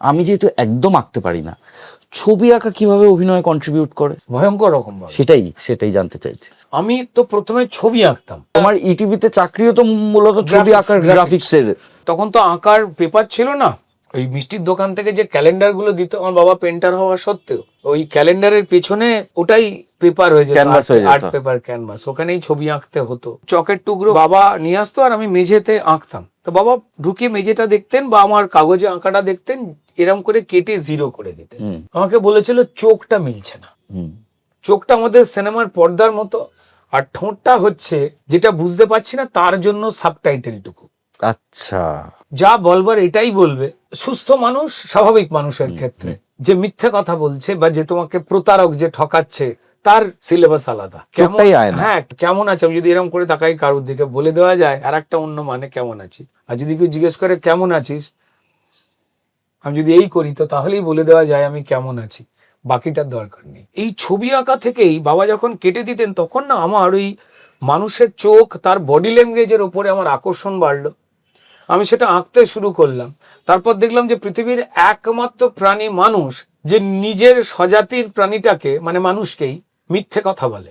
আমি যেহেতু একদম আঁকতে পারি না, ছবি আঁকা কিভাবে অভিনয়ে কন্ট্রিবিউট করে? ভয়ঙ্কর রকম ভাবে। সেটাই জানতে চাইছি। আমি তো প্রথমে ছবি আঁকতাম। তোমার ইটিভিতে চাকরিও তো মূলত ছবি আঁকার, গ্রাফিক্সের। তখন তো আঁকার পেপার ছিল না। ওই মিষ্টির দোকান থেকে যে ক্যালেন্ডার গুলো দিত, আমার বাবা পেন্টার হওয়া সত্ত্বেও ওই ক্যালেন্ডারের পেছনে ওটাই পেপার হয়ে যেত, ক্যানভাস হয়ে যেত। আর্ট পেপার ক্যানভাস, ওখানেই ছবি আঁকতে হতো। চকের টুকরো বাবা নিয়ে আসতো আর আমি মেঝেতে আঁকতাম। তো বাবা ঢুকে মেঝেটা দেখতেন বা আমার কাগজে আঁকাটা দেখতেন, এরম করে কেটে জিরো করে দিতেন। আমাকে বলেছিল চোখটা মিলছে না। চোখটা আমাদের সিনেমার পর্দার মতো, আর ঠোঁটটা হচ্ছে যেটা বুঝতে পারছি না, তার জন্য সাবটাইটেলটুকু। আচ্ছা, যা বলবার এটাই বলবে। সুস্থ মানুষ, স্বাভাবিক মানুষের ক্ষেত্রে যে মিথ্যে কথা বলছে বা যে তোমাকে প্রতারক যে ঠকাচ্ছে, তার সিলেবাস আলাদা। চোখটাই আয়না। হ্যাঁ, কেমন আছে আমি যদি এরকম করে তাকাই কারোর দিকে, বলে দেওয়া যায় আর একটা অন্য মানে কেমন আছি। আর যদি কেউ জিজ্ঞেস করে কেমন আছিস, আমি যদি এই করি তো তাহলেই বলে দেওয়া যায় আমি কেমন আছি, বাকিটার দরকার নেই। এই ছবি আঁকা থেকেই বাবা যখন কেটে দিতেন, তখন না আমার ওই মানুষের চোখ, তার বডি ল্যাঙ্গুয়েজের ওপরে আমার আকর্ষণ বাড়লো। আমি সেটা আঁকতে শুরু করলাম। তারপর দেখলাম যে পৃথিবীর একমাত্র প্রাণী মানুষ যে নিজের স্বজাতির প্রাণীটাকে, মানে মানুষকেই মিথ্যে কথা বলে।